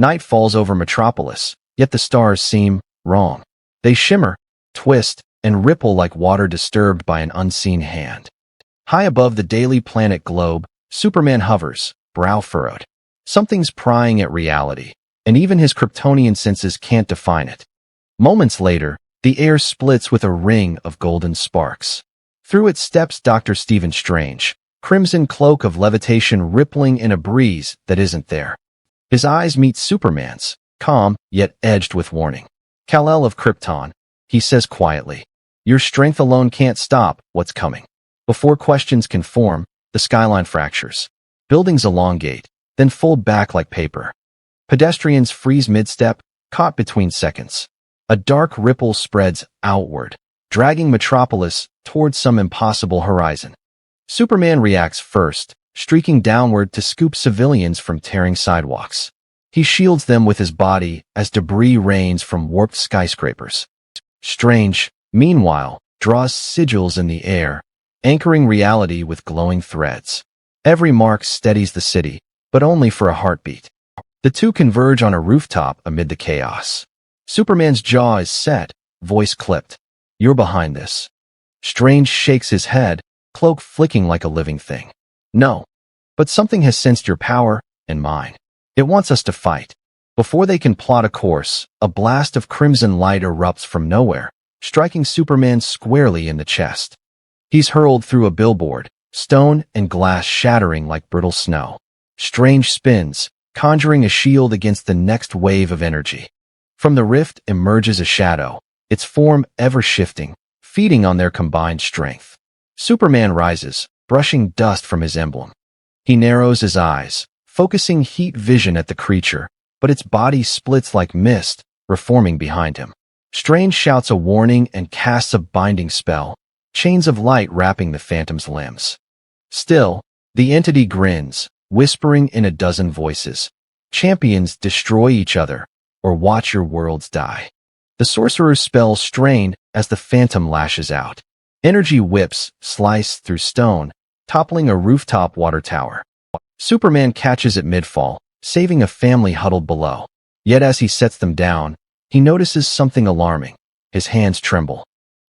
Night falls over Metropolis, yet the stars seem wrong. They shimmer, twist, and ripple like water disturbed by an unseen hand. High above the daily planet globe, Superman hovers, brow furrowed. Something's prying at reality, and even his Kryptonian senses can't define it. Moments later, the air splits with a ring of golden sparks. Through it steps Dr. Stephen Strange, crimson cloak of levitation rippling in a breeze that isn't there. His eyes meet Superman's, calm, yet edged with warning. "Kal-El of Krypton," he says quietly. "Your strength alone can't stop what's coming." Before questions can form, the skyline fractures. Buildings elongate, then fold back like paper. Pedestrians freeze mid-step, caught between seconds. A dark ripple spreads outward, dragging Metropolis towards some impossible horizon. Superman reacts first, streaking downward to scoop civilians from tearing sidewalks. He shields them with his body as debris rains from warped skyscrapers. Strange, meanwhile, draws sigils in the air, anchoring reality with glowing threads. Every mark steadies the city, but only for a heartbeat. The two converge on a rooftop amid the chaos. Superman's jaw is set, voice clipped. "You're behind this." Strange shakes his head, cloak flicking like a living thing. "No. But something has sensed your power, and mine. It wants us to fight." Before they can plot a course, a blast of crimson light erupts from nowhere, striking Superman squarely in the chest. He's hurled through a billboard, stone and glass shattering like brittle snow. Strange spins, conjuring a shield against the next wave of energy. From the rift emerges a shadow, its form ever shifting, feeding on their combined strength. Superman rises, brushing dust from his emblem. He narrows his eyes, focusing heat vision at the creature, but its body splits like mist, reforming behind him. Strange shouts a warning and casts a binding spell, chains of light wrapping the Phantom's limbs. Still, the entity grins, whispering in a dozen voices. "Champions destroy each other, or watch your worlds die." The sorcerer's spell strained as the Phantom lashes out. Energy whips slice through stone, toppling a rooftop water tower. Superman catches it mid-fall, saving a family huddled below. Yet as he sets them down, he notices something alarming. His hands tremble.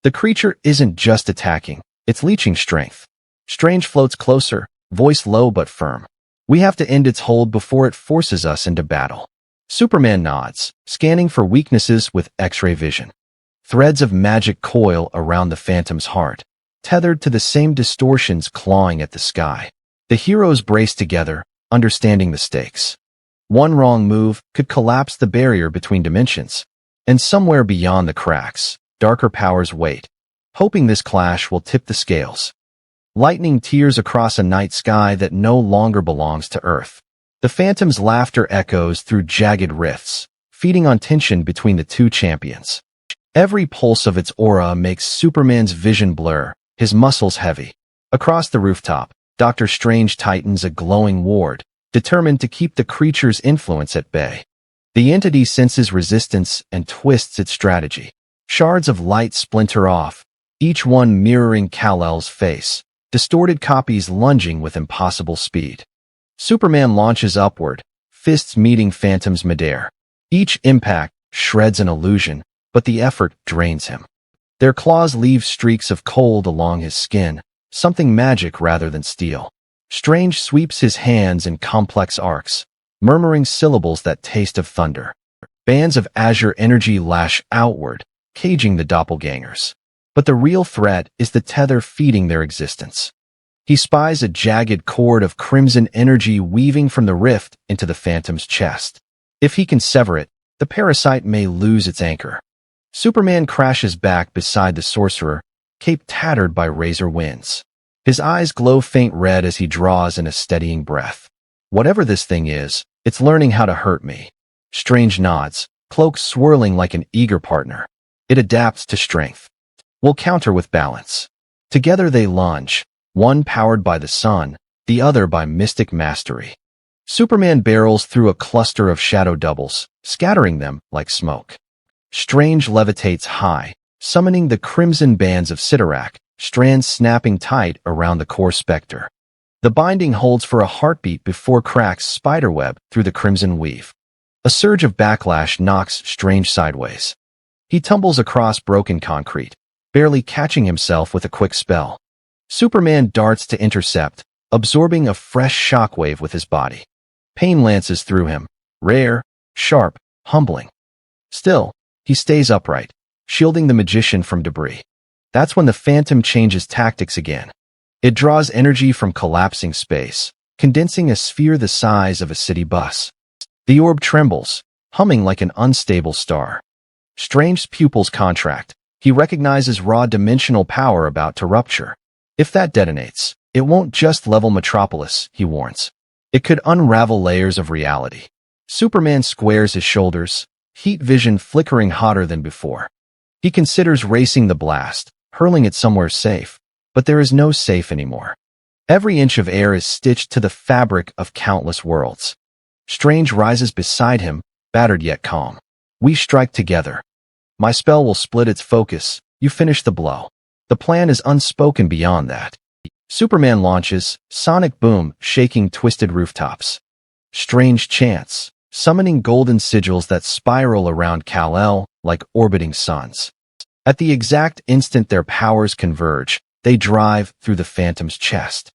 The creature isn't just attacking, it's leeching strength. Strange floats closer, voice low but firm. "We have to end its hold before it forces us into battle." Superman nods, scanning for weaknesses with X-ray vision. Threads of magic coil around the Phantom's heart, tethered to the same distortions clawing at the sky. The heroes brace together, understanding the stakes. One wrong move could collapse the barrier between dimensions, and somewhere beyond the cracks, darker powers wait, hoping this clash will tip the scales. Lightning tears across a night sky that no longer belongs to Earth. The Phantom's laughter echoes through jagged rifts, feeding on tension between the two champions. Every pulse of its aura makes Superman's vision blur, his muscles heavy. Across the rooftop, Dr. Strange tightens a glowing ward, determined to keep the creature's influence at bay. The entity senses resistance and twists its strategy. Shards of light splinter off, each one mirroring Kal-El's face, distorted copies lunging with impossible speed. Superman launches upward, fists meeting Phantom's midair. Each impact shreds an illusion, but the effort drains him. Their claws leave streaks of cold along his skin, something magic rather than steel. Strange sweeps his hands in complex arcs, murmuring syllables that taste of thunder. Bands of azure energy lash outward, caging the doppelgangers. But the real threat is the tether feeding their existence. He spies a jagged cord of crimson energy weaving from the rift into the Phantom's chest. If he can sever it, the parasite may lose its anchor. Superman crashes back beside the sorcerer, cape tattered by razor winds. His eyes glow faint red as he draws in a steadying breath. "Whatever this thing is, it's learning how to hurt me." Strange nods, cloak swirling like an eager partner. It adapts to strength. "We'll counter with balance." Together they lunge, one powered by the sun, the other by mystic mastery. Superman barrels through a cluster of shadow doubles, scattering them like smoke. Strange levitates high, summoning the crimson bands of Sidorak, strands snapping tight around the core specter. The binding holds for a heartbeat before cracks spiderweb through the crimson weave. A surge of backlash knocks Strange sideways. He tumbles across broken concrete, barely catching himself with a quick spell. Superman darts to intercept, absorbing a fresh shockwave with his body. Pain lances through him, rare, sharp, humbling. Still, he stays upright, shielding the magician from debris. That's when the Phantom changes tactics again. It draws energy from collapsing space, condensing a sphere the size of a city bus. The orb trembles, humming like an unstable star. Strange's pupils contract. He recognizes raw dimensional power about to rupture. If that detonates, it won't just level Metropolis, he warns. It could unravel layers of reality. Superman squares his shoulders, heat vision flickering hotter than before. He considers racing the blast, hurling it somewhere safe, but there is no safe anymore. Every inch of air is stitched to the fabric of countless worlds. Strange rises beside him, battered yet calm. We strike together. My spell will split its focus. You finish the blow. The plan is unspoken beyond that. Superman launches, sonic boom, shaking twisted rooftops. Strange chants, summoning golden sigils that spiral around Kal-El like orbiting suns. At the exact instant their powers converge, they drive through the Phantom's chest.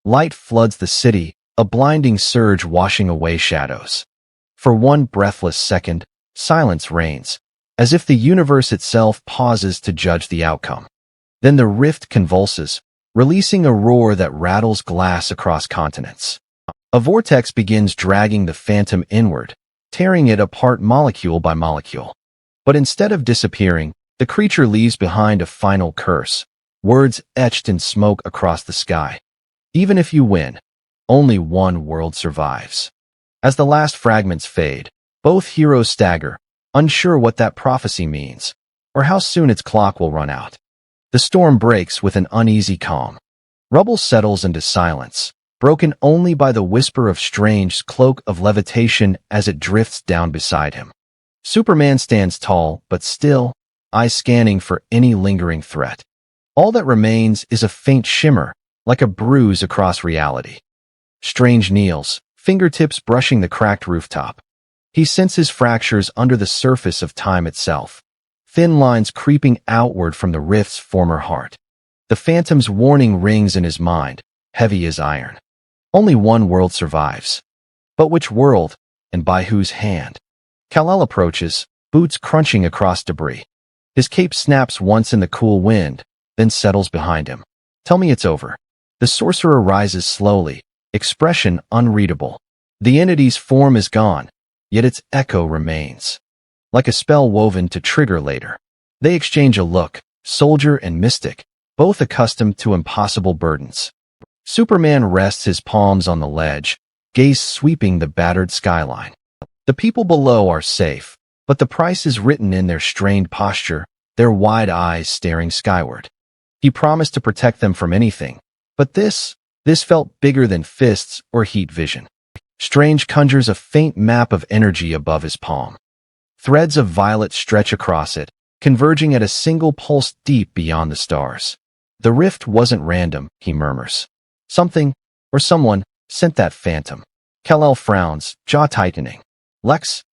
Light floods the city, a blinding surge washing away shadows. For one breathless second, silence reigns, as if the universe itself pauses to judge the outcome. Then the rift convulses, releasing a roar that rattles glass across continents. A vortex begins dragging the Phantom inward, tearing it apart molecule by molecule. But instead of disappearing, the creature leaves behind a final curse, words etched in smoke across the sky. Even if you win, only one world survives. As the last fragments fade, both heroes stagger, unsure what that prophecy means, or how soon its clock will run out. The storm breaks with an uneasy calm. Rubble settles into silence, broken only by the whisper of Strange's cloak of levitation as it drifts down beside him. Superman stands tall, but still, eyes scanning for any lingering threat. All that remains is a faint shimmer, like a bruise across reality. Strange kneels, fingertips brushing the cracked rooftop. He senses fractures under the surface of time itself, thin lines creeping outward from the rift's former heart. The Phantom's warning rings in his mind, heavy as iron. Only one world survives. But which world, and by whose hand? Kal-El approaches, boots crunching across debris. His cape snaps once in the cool wind, then settles behind him. Tell me it's over. The sorcerer rises slowly, expression unreadable. The entity's form is gone, yet its echo remains. Like a spell woven to trigger later. They exchange a look, soldier and mystic, both accustomed to impossible burdens. Superman rests his palms on the ledge, gaze sweeping the battered skyline. The people below are safe, but the price is written in their strained posture, their wide eyes staring skyward. He promised to protect them from anything, but this felt bigger than fists or heat vision. Strange conjures a faint map of energy above his palm. Threads of violet stretch across it, converging at a single pulse deep beyond the stars. The rift wasn't random, he murmurs. Something, or someone, sent that Phantom. Kal-El frowns, jaw tightening. Lex?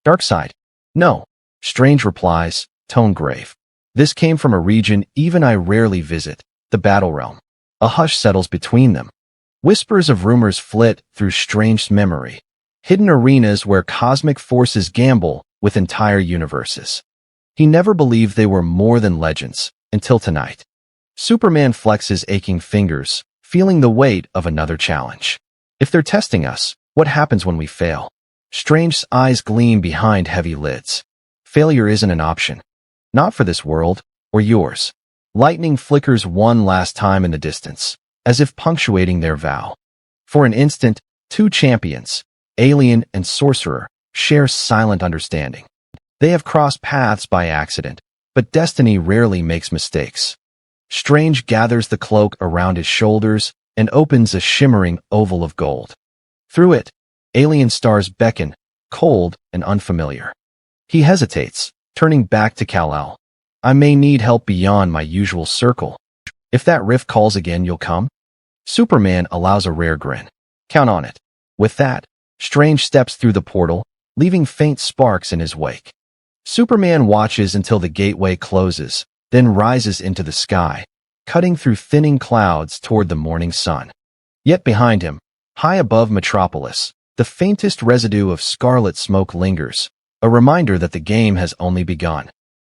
Darkseid? No. Strange replies, tone grave. This came from a region even I rarely visit, the Battle Realm. A hush settles between them. Whispers of rumors flit through Strange's memory. Hidden arenas where cosmic forces gamble with entire universes. He never believed they were more than legends, until tonight. Superman flexes aching fingers, feeling the weight of another challenge. If they're testing us, what happens when we fail? Strange's eyes gleam behind heavy lids. Failure isn't an option. Not for this world, or yours. Lightning flickers one last time in the distance, as if punctuating their vow. For an instant, two champions, Alien and Sorcerer, share silent understanding. They have crossed paths by accident, but destiny rarely makes mistakes. Strange gathers the cloak around his shoulders and opens a shimmering oval of gold. Through it, alien stars beckon, cold and unfamiliar. He hesitates, turning back to Kal-El. I may need help beyond my usual circle. If that rift calls again, you'll come? Superman allows a rare grin. Count on it. With that, Strange steps through the portal, leaving faint sparks in his wake. Superman watches until the gateway closes, then rises into the sky, cutting through thinning clouds toward the morning sun. Yet behind him, high above Metropolis, the faintest residue of scarlet smoke lingers, a reminder that the game has only begun.